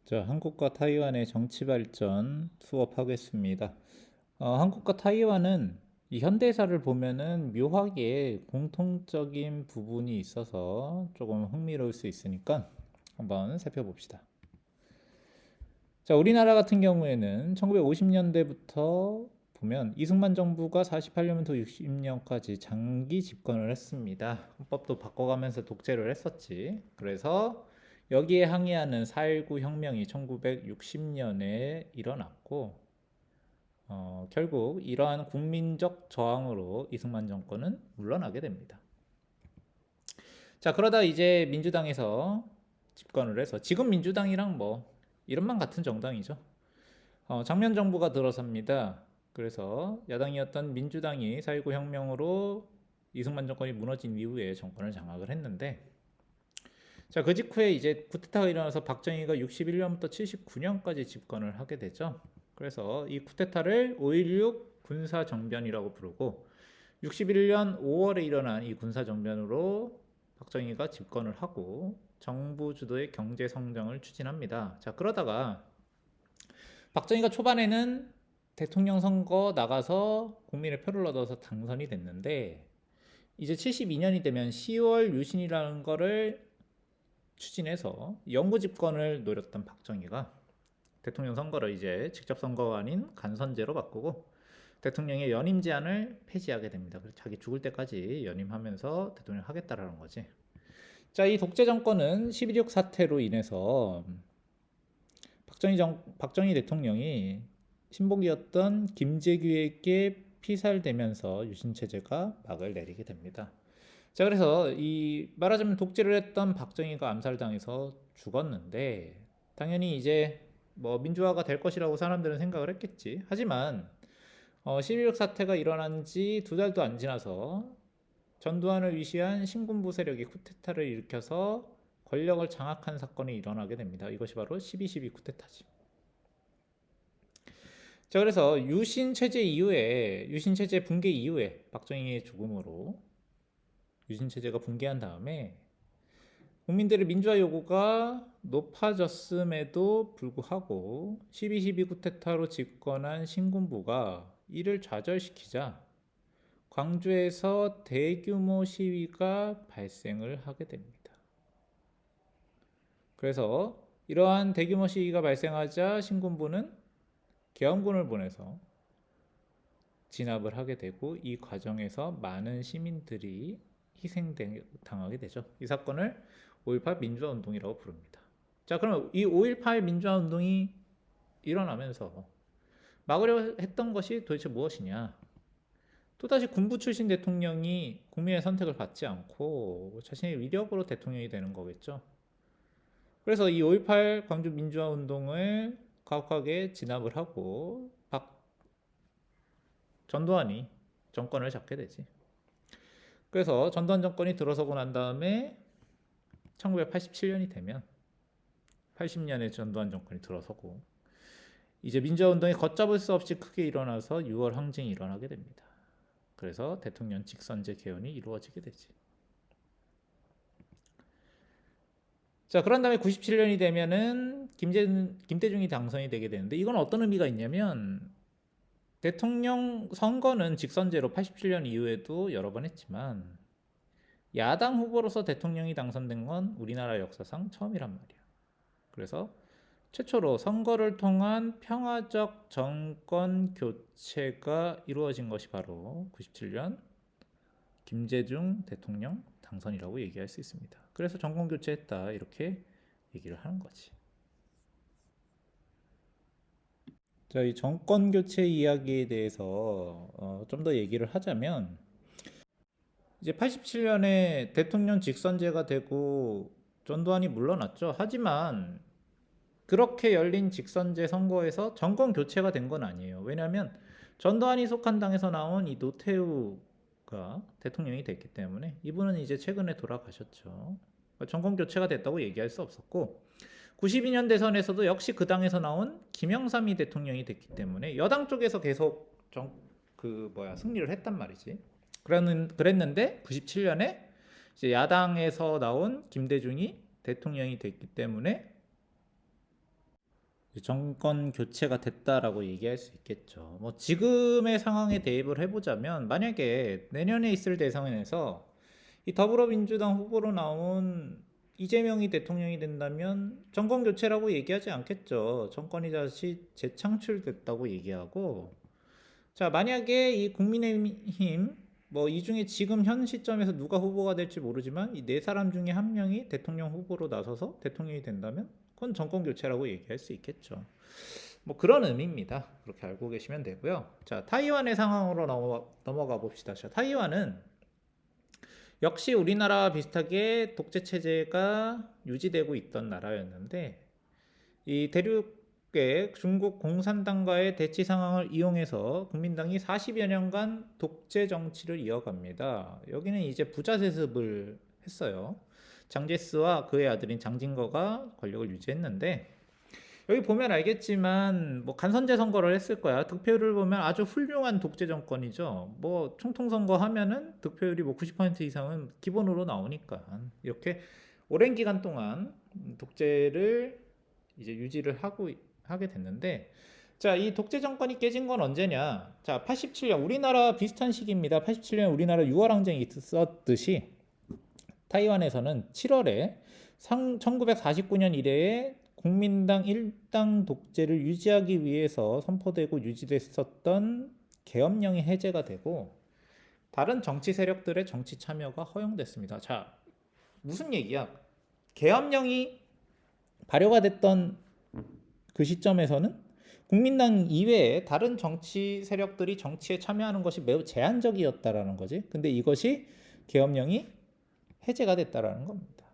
자, 한국과 타이완의 정치 발전 수업하겠습니다. 한국과 타이완은 이 현대사를 보면은 묘하게 공통적인 부분이 있어서 조금 흥미로울 수 있으니까 한번 살펴봅시다. 자, 우리나라 같은 경우에는 1950년대부터 보면 이승만 정부가 48년부터 60년까지 장기 집권을 했습니다. 헌법도 바꿔가면서 독재를 했었지. 그래서 여기에 항의하는 4.19 혁명이 1960년에 일어났고, 결국 이러한 국민적 저항으로 이승만 정권은 물러나게 됩니다. 자, 그러다 이제 민주당에서 집권을 해서 지금 민주당이랑 뭐 이름만 같은 정당이죠. 장면 정부가 들어섭니다. 그래서 야당이었던 민주당이 4.19 혁명으로 이승만 정권이 무너진 이후에 정권을 장악을 했는데, 자, 그 직후에 이제 쿠데타가 일어나서 박정희가 61년부터 79년까지 집권을 하게 되죠. 그래서 이 쿠데타를 5.16 군사정변이라고 부르고, 61년 5월에 일어난 이 군사정변으로 박정희가 집권을 하고 정부 주도의 경제 성장을 추진합니다. 자, 그러다가 박정희가 초반에는 대통령 선거 나가서 국민의 표를 얻어서 당선이 됐는데, 이제 72년이 되면 10월 유신이라는 거를 추진해서 영구 집권을 노렸던 박정희가 대통령 선거를 이제 직접 선거가 아닌 간선제로 바꾸고 대통령의 연임 제한을 폐지하게 됩니다. 그래서 자기 죽을 때까지 연임하면서 대통령 하겠다라는 거지. 자, 이 독재 정권은 11.6 사태로 인해서 박정희 대통령이 신복이었던 김재규에게 피살되면서 유신 체제가 막을 내리게 됩니다. 자, 그래서 이 말하자면 독재를 했던 박정희가 암살당해서 죽었는데, 당연히 이제 뭐 민주화가 될 것이라고 사람들은 생각을 했겠지. 하지만 11.6 사태가 일어난 지 2달도 안 지나서 전두환을 위시한 신군부 세력이 쿠데타를 일으켜서 권력을 장악한 사건이 일어나게 됩니다. 이것이 바로 12.12 쿠데타지. 자, 그래서 유신 체제 붕괴 이후에 박정희의 죽음으로 유신 체제가 붕괴한 다음에 국민들의 민주화 요구가 높아졌음에도 불구하고 12.12 쿠데타로 집권한 신군부가 이를 좌절시키자 광주에서 대규모 시위가 발생을 하게 됩니다. 그래서 이러한 대규모 시위가 발생하자 신군부는 계엄군을 보내서 진압을 하게 되고, 이 과정에서 많은 시민들이 희생당하게 되죠. 이 사건을 5.18 민주화 운동이라고 부릅니다. 자, 그러면 이 5.18 민주화 운동이 일어나면서 막으려 했던 것이 도대체 무엇이냐? 또다시 군부 출신 대통령이 국민의 선택을 받지 않고 자신의 위력으로 대통령이 되는 거겠죠. 그래서 이 5.18 광주 민주화 운동을 가혹하게 진압을 하고 전두환이 정권을 잡게 되지. 그래서 전두환 정권이 들어서고 난 다음에 1987년이 되면 80년에 전두환 정권이 들어서고 이제 민주화 운동이 걷잡을 수 없이 크게 일어나서 6월 항쟁이 일어나게 됩니다. 그래서 대통령 직선제 개헌이 이루어지게 되지. 자, 그런 다음에 97년이 되면은 김대중이 당선이 되게 되는데, 이건 어떤 의미가 있냐면 대통령 선거는 직선제로 87년 이후에도 여러 번 했지만 야당 후보로서 대통령이 당선된 건 우리나라 역사상 처음이란 말이야. 그래서 최초로 선거를 통한 평화적 정권 교체가 이루어진 것이 바로 97년 김대중 대통령 당선이라고 얘기할 수 있습니다. 그래서 정권 교체했다 이렇게 얘기를 하는 거지. 자, 이 정권 교체 이야기에 대해서 좀 더 얘기를 하자면, 이제 87년에 대통령 직선제가 되고 전두환이 물러났죠. 하지만 그렇게 열린 직선제 선거에서 정권 교체가 된 건 아니에요. 왜냐하면 전두환이 속한 당에서 나온 이 노태우가 대통령이 됐기 때문에, 이분은 이제 최근에 돌아가셨죠. 정권 교체가 됐다고 얘기할 수 없었고, 92년 대선에서도 역시 그 당에서 나온 김영삼이 대통령이 됐기 때문에 여당 쪽에서 계속 승리를 했단 말이지. 그랬는데 97년에 이제 야당에서 나온 김대중이 대통령이 됐기 때문에 정권 교체가 됐다라고 얘기할 수 있겠죠. 뭐 지금의 상황에 대입을 해보자면 만약에 내년에 있을 대선에서 이 더불어민주당 후보로 나온 이재명이 대통령이 된다면 정권 교체라고 얘기하지 않겠죠. 정권이 다시 재창출됐다고 얘기하고, 자, 만약에 이 국민의힘 뭐 이 중에 지금 현 시점에서 누가 후보가 될지 모르지만 이 네 사람 중에 한 명이 대통령 후보로 나서서 대통령이 된다면 그건 정권 교체라고 얘기할 수 있겠죠. 뭐 그런 의미입니다. 그렇게 알고 계시면 되고요. 자, 타이완의 상황으로 넘어가 봅시다. 자, 타이완은 역시 우리나라와 비슷하게 독재 체제가 유지되고 있던 나라였는데 이 대륙의 중국 공산당과의 대치 상황을 이용해서 국민당이 40여 년간 독재 정치를 이어갑니다. 여기는 이제 부자 세습을 했어요. 장제스와 그의 아들인 장진거가 권력을 유지했는데 여기 보면 알겠지만 뭐 간선제 선거를 했을 거야. 득표율을 보면 아주 훌륭한 독재 정권이죠. 뭐 총통 선거 하면은 득표율이 뭐 90% 이상은 기본으로 나오니까 이렇게 오랜 기간 동안 독재를 이제 유지를 하게 됐는데, 자, 이 독재 정권이 깨진 건 언제냐? 자, 87년 우리나라 비슷한 시기입니다. 87년 우리나라 6월 항쟁이 있었듯이 타이완에서는 7월에 1949년 이래에 국민당 일당 독재를 유지하기 위해서 선포되고 유지됐었던 계엄령이 해제가 되고 다른 정치 세력들의 정치 참여가 허용됐습니다. 자, 무슨 얘기야? 계엄령이 발효가 됐던 그 시점에서는 국민당 이외에 다른 정치 세력들이 정치에 참여하는 것이 매우 제한적이었다라는 거지. 근데 이것이 계엄령이 해제가 됐다라는 겁니다.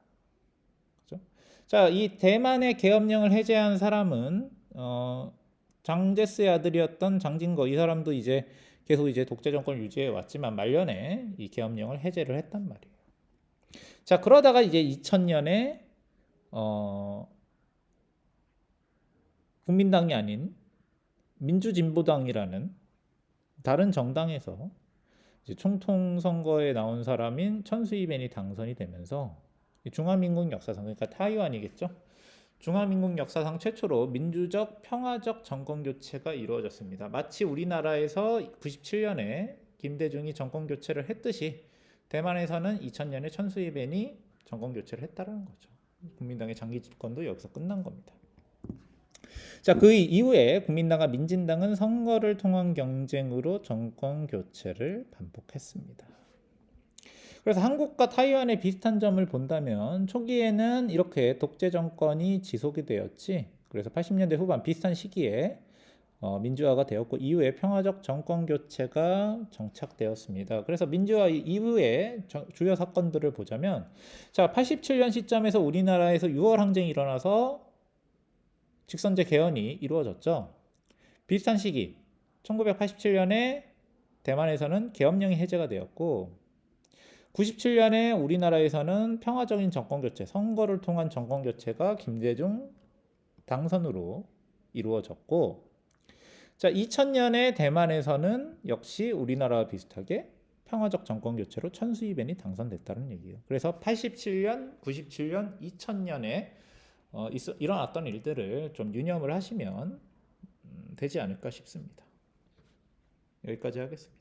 그렇죠? 자, 이 대만의 계엄령을 해제한 사람은 장제스의 아들이었던 장진거, 이 사람도 이제 계속 이제 독재 정권을 유지해 왔지만 말년에 이 계엄령을 해제를 했단 말이에요. 자, 그러다가 이제 2000년에 국민당이 아닌 민주진보당이라는 다른 정당에서 이제 총통 선거에 나온 사람인 천수이벤이 당선이 되면서 중화민국 역사상, 그러니까 타이완이겠죠. 중화민국 역사상 최초로 민주적 평화적 정권 교체가 이루어졌습니다. 마치 우리나라에서 97년에 김대중이 정권 교체를 했듯이 대만에서는 2000년에 천수이벤이 정권 교체를 했다라는 거죠. 국민당의 장기 집권도 여기서 끝난 겁니다. 자, 그 이후에 국민당과 민진당은 선거를 통한 경쟁으로 정권 교체를 반복했습니다. 그래서 한국과 타이완의 비슷한 점을 본다면 초기에는 이렇게 독재 정권이 지속이 되었지. 그래서 80년대 후반 비슷한 시기에 민주화가 되었고 이후에 평화적 정권 교체가 정착되었습니다. 그래서 민주화 이후에 주요 사건들을 보자면, 자, 87년 시점에서 우리나라에서 6월 항쟁이 일어나서 직선제 개헌이 이루어졌죠. 비슷한 시기 1987년에 대만에서는 계엄령이 해제가 되었고 97년에 우리나라에서는 평화적인 정권교체, 선거를 통한 정권교체가 김대중 당선으로 이루어졌고, 자, 2000년에 대만에서는 역시 우리나라와 비슷하게 평화적 정권교체로 천수이벤이 당선됐다는 얘기예요. 그래서 87년, 97년, 2000년에 일어났던 일들을 좀 유념을 하시면 되지 않을까 싶습니다. 여기까지 하겠습니다.